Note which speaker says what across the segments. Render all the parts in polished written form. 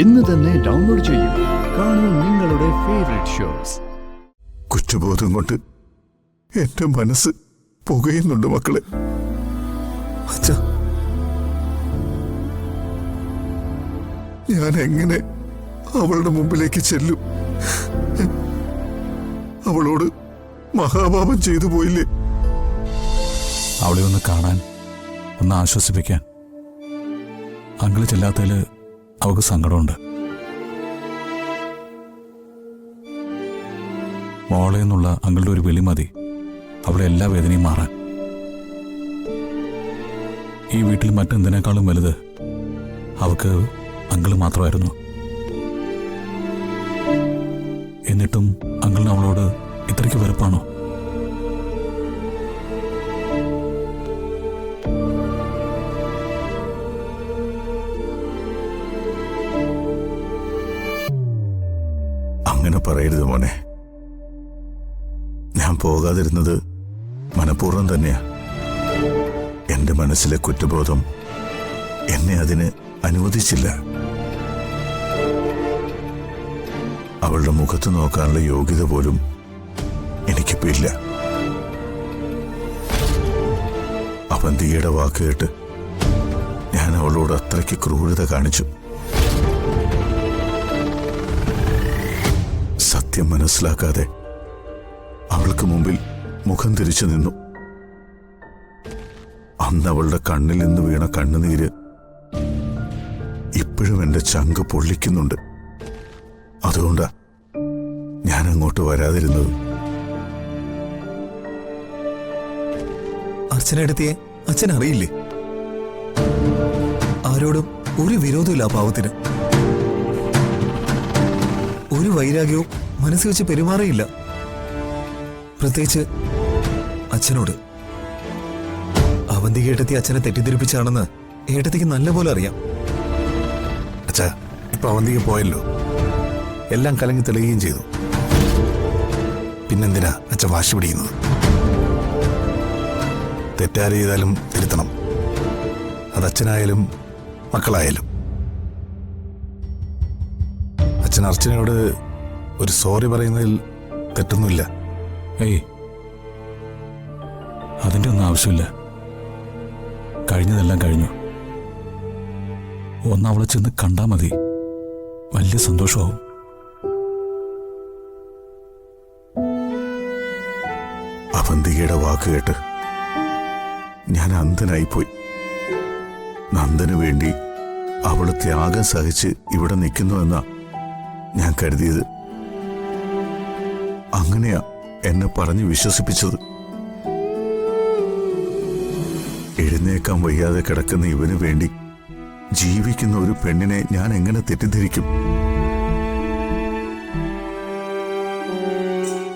Speaker 1: ഇന്ന് തന്നെ ഡൗൺലോഡ് ചെയ്യൂ. കാണൂ നിങ്ങളുടെ ഫേവറേറ്റ് ഷോസ്.
Speaker 2: കുറ്റബോധം കൊണ്ട് എന്റെ മനസ്സ് പുകയുന്നുണ്ട് മക്കളെ. അച്ഛാ, ഞാൻ എങ്ങനെ അവളുടെ മുമ്പിലേക്ക് ചെല്ലും? അവളോട് മഹാപാപം ചെയ്തു പോയില്ലേ?
Speaker 3: അവളെ ഒന്ന് കാണാൻ, ഒന്ന് ആശ്വസിപ്പിക്കാൻ അങ്കിള് ചെല്ലാത്തതിൽ അവൾക്ക് സങ്കടമുണ്ട്. മോളെ എന്നുള്ള അങ്കിളുടെ ഒരു വിളി മതി അവളെ എല്ലാ വേദനയും മാറാൻ. ഈ വീട്ടിൽ മറ്റെന്തിനേക്കാളും വലുത് അവൾക്ക് അങ്കിള് മാത്രമായിരുന്നു. എന്നിട്ടും അങ്കിളിന് അവളോട് ഇത്രയ്ക്ക് വെറുപ്പാണോ?
Speaker 2: അങ്ങനെ പറയരുത് മോനെ. ഞാൻ പോകാതിരുന്നത് മനഃപൂർവ്വം തന്നെയാ. എന്റെ മനസ്സിലെ കുറ്റബോധം എന്നെ അതിന് അനുവദിച്ചില്ല. അവളുടെ മുഖത്ത് നോക്കാനുള്ള യോഗ്യത പോലും എനിക്കിപ്പോ ഇല്ല. അവന്തികയുടെ വാക്ക് കേട്ട് ഞാൻ അവളോട് അത്രയ്ക്ക് ക്രൂരത കാണിച്ചു. സത്യം മനസ്സിലാക്കാതെ അവൾക്ക് മുമ്പിൽ മുഖം തിരിച്ചു നിന്നു. അന്ന് അവളുടെ കണ്ണിൽ നിന്ന് വീണ കണ്ണുനീര് ഇപ്പോഴും എന്റെ ചങ്ക് പൊള്ളിക്കുന്നുണ്ട്. അതുകൊണ്ടാ ഞാൻ അങ്ങോട്ട് വരാതിരുന്നത്.
Speaker 4: അർച്ചനയെടുത്തിയെ അച്ഛൻ അറിയില്ലേ? ആരോടും ഒരു വിരോധമില്ല. ആ പാവത്തിന് ഒരു വൈരാഗ്യവും മനസ്സിൽ വെച്ച് പെരുമാറിയില്ല. പ്രത്യേകിച്ച് അച്ഛനോട്. അവന്തിക ഏട്ടത്തി അച്ഛനെ തെറ്റിദ്ധരിപ്പിച്ചാണെന്ന് ഏട്ടത്തിക്ക് നല്ലപോലെ അറിയാം.
Speaker 2: അച്ഛാ, ഇപ്പൊ അവന്തിക പോയല്ലോ, എല്ലാം കലങ്ങി തെളിയുകയും ചെയ്തു. പിന്നെന്തിനാ അച്ഛൻ വാശി പിടിക്കുന്നത്? തെറ്റാര് ചെയ്താലും തിരുത്തണം. അത് അച്ഛനായാലും മക്കളായാലും. അച്ഛൻ അർച്ചനയോട് ഒരു സോറി പറയുന്നതിൽ തെറ്റൊന്നുമില്ല.
Speaker 3: ഏയ്, അതിൻ്റെ ഒന്നും ആവശ്യമില്ല. കഴിഞ്ഞതെല്ലാം കഴിഞ്ഞു. ഒന്ന് അവളെ ചെന്ന് കണ്ടാൽ മതി, വലിയ സന്തോഷമാവും.
Speaker 2: അവന്തികയുടെ വാക്ക് കേട്ട് ഞാൻ അന്ധനായിപ്പോയി. നന്ദന് വേണ്ടി അവള് ത്യാഗം സഹിച്ച് ഇവിടെ നിൽക്കുന്നുവെന്നാ ഞാൻ കരുതിയത്. അങ്ങനെയാ എന്നെ പറഞ്ഞ് വിശ്വസിപ്പിച്ചത്. എഴുന്നേക്കാൻ വയ്യാതെ കിടക്കുന്ന ഇവന് വേണ്ടി ജീവിക്കുന്ന ഒരു പെണ്ണിനെ ഞാൻ എങ്ങനെ തെറ്റിദ്ധരിക്കും?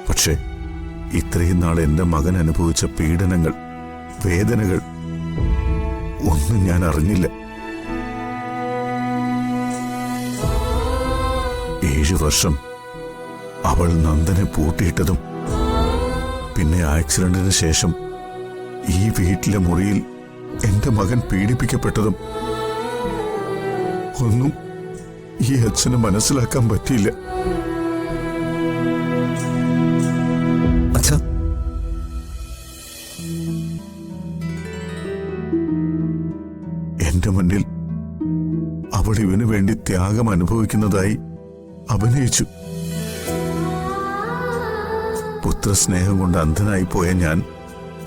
Speaker 2: പക്ഷേ ഇത്രയും നാൾ എന്റെ മകൻ അനുഭവിച്ച പീഡനങ്ങൾ, വേദനകൾ ഒന്നും ഞാൻ അറിഞ്ഞില്ല. 7 വർഷം അവൾ നന്ദനെ പൂട്ടിയിട്ടതും പിന്നെ ആക്സിഡന്റിന് ശേഷം ഈ വീട്ടിലെ മുറിയിൽ എന്റെ മകൻ പീഡിപ്പിക്കപ്പെട്ടതും ഒന്നും ഈ അച്ഛന് മനസ്സിലാക്കാൻ പറ്റിയില്ല.
Speaker 4: അച്ഛാ,
Speaker 2: എന്റെ മുന്നിൽ അവൾ ഇവന് വേണ്ടി ത്യാഗം അനുഭവിക്കുന്നതായി അഭിനയിച്ചു. പുത്രസ്നേഹം കൊണ്ട് അന്ധനായി പോയ ഞാൻ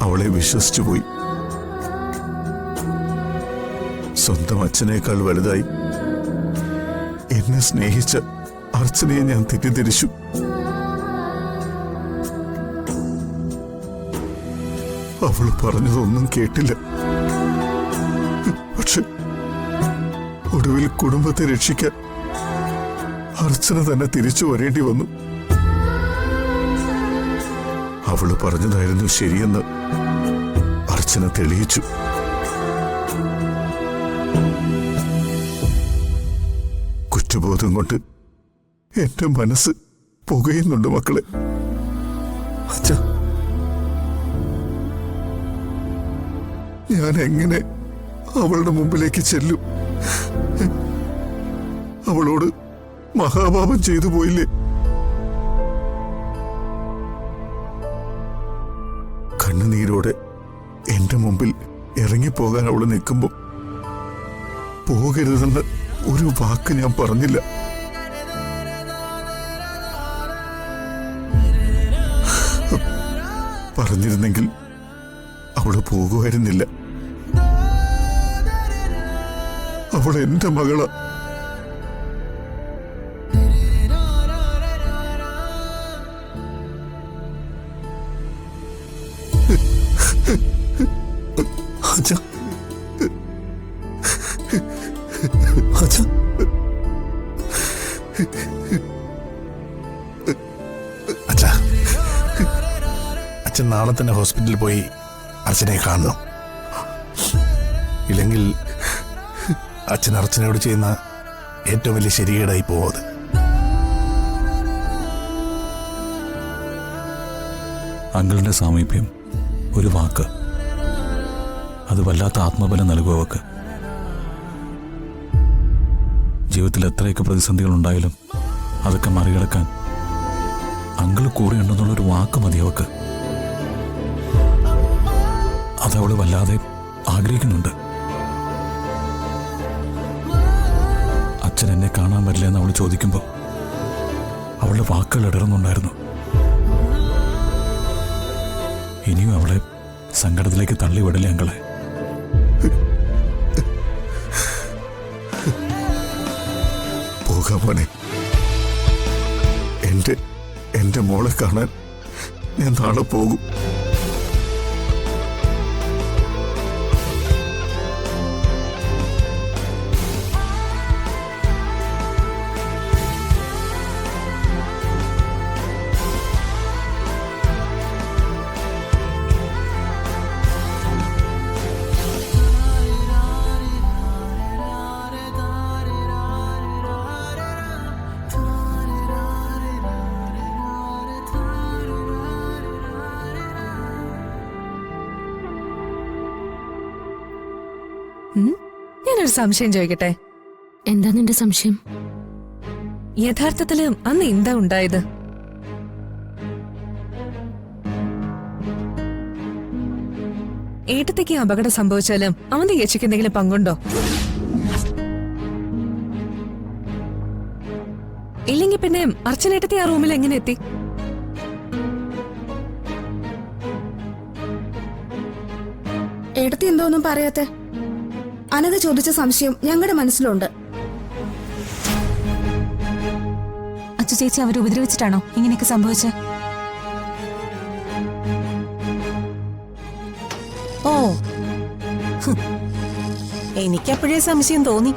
Speaker 2: അവളെ വിശ്വസിച്ചു പോയി. സ്വന്തം അച്ഛനേക്കാൾ വലുതായി എന്നെ സ്നേഹിച്ച അർച്ചനയെ ഞാൻ തെറ്റിദ്ധരിച്ചു. അവൾ പറഞ്ഞതൊന്നും കേട്ടില്ല. പക്ഷെ ഒടുവിൽ കുടുംബത്തെ രക്ഷിക്കാൻ അർച്ചന തന്നെ തിരിച്ചു വരേണ്ടി വന്നു. അവള് പറഞ്ഞതായിരുന്നു ശരിയെന്ന് അർച്ചന തെളിയിച്ചു. കുറ്റബോധം കൊണ്ട് എന്റെ മനസ്സ് പുകയുന്നുണ്ട് മക്കളെ.
Speaker 4: അച്ഛാ,
Speaker 2: ഞാൻ എങ്ങനെ അവളുടെ മുമ്പിലേക്ക് ചെല്ലും? അവളോട് മഹാപാപം ചെയ്തു പോയില്ലേ? കണ്ണുനീരോടെ എന്റെ മുമ്പിൽ ഇറങ്ങിപ്പോകാൻ അവള് നിൽക്കുമ്പോ പോകരുതെന്ന് ഒരു വാക്ക് ഞാൻ പറഞ്ഞില്ല. പറഞ്ഞിരുന്നെങ്കിൽ അവള് പോകുമായിരുന്നില്ല. അവൾ എന്റെ മകളാ.
Speaker 4: അച്ഛാ, അച്ഛാ, അച്ഛാ, അച്ഛൻ നാളെ തന്നെ ഹോസ്പിറ്റലിൽ പോയി അച്ഛനെ കാണണം. ഇല്ലെങ്കിൽ അച്ഛൻ അർച്ചനയോട് ചെയ്യുന്ന ഏറ്റവും വലിയ ശരികേടായി പോവത്.
Speaker 3: അങ്കിളിന്റെ സാമീപ്യം, ഒരു വാക്ക്, അത് വല്ലാത്ത ആത്മബലം നൽകും അവക്ക്. ജീവിതത്തിൽ എത്രയൊക്കെ പ്രതിസന്ധികൾ ഉണ്ടായാലും അതൊക്കെ മറികടക്കാൻ അങ്കിൾ കൂടെ ഉണ്ടെന്നുള്ളൊരു വാക്ക് മതി അവക്ക്. അതവള് വല്ലാതെ ആഗ്രഹിക്കുന്നുണ്ട്. അച്ഛൻ എന്നെ കാണാൻ വരില്ല എന്ന് അവൾ ചോദിക്കുമ്പോൾ അവളുടെ വാക്കുകൾ ഇടറുന്നുണ്ടായിരുന്നു. ഇനിയും അവളെ സങ്കടത്തിലേക്ക് തള്ളിവിടില്ല അങ്കളെ.
Speaker 2: പോകാൻ മോനെ. എന്റെ മോളെ കാണാൻ ഞാൻ നാളെ പോകും.
Speaker 5: ഞാനൊരു സംശയം ചോദിക്കട്ടെ?
Speaker 6: എന്താ നിന്റെ സംശയം?
Speaker 5: യഥാർത്ഥത്തില് അന്ന് എന്താ ഉണ്ടായത്? ഏട്ടത്തേക്ക് അപകടം സംഭവിച്ചാലും അവന്റെ യച്ചിക്ക് എന്തെങ്കിലും പങ്കുണ്ടോ? ഇല്ലെങ്കിൽ പിന്നെ അർച്ചനേട്ടത്തെ ആ റൂമിൽ എങ്ങനെ എത്തി?
Speaker 7: ഏട്ടത്തി എന്തോന്നും പറയാത്തെ? അനഘ ചോദിച്ച സംശയം ഞങ്ങളുടെ മനസ്സിലുണ്ട്.
Speaker 6: അച്ചു ചേച്ചി അവരെ ഉപദ്രവിച്ചിട്ടാണോ ഇങ്ങനെയൊക്കെ സംഭവിച്ചത്?
Speaker 8: ഓ, എനിക്കപ്പോഴേ സംശയം തോന്നി.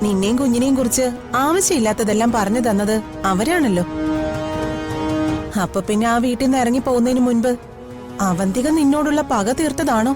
Speaker 8: നിന്നെയും കുഞ്ഞിനെയും കുറിച്ച് ആവശ്യമില്ലാത്തതെല്ലാം പറഞ്ഞു തന്നത് അവരാണല്ലോ. അപ്പൊ പിന്നെ ആ വീട്ടിൽ നിന്ന് ഇറങ്ങി പോകുന്നതിന് മുൻപ് അവന്തിക നിന്നോടുള്ള പക തീർത്തതാണോ?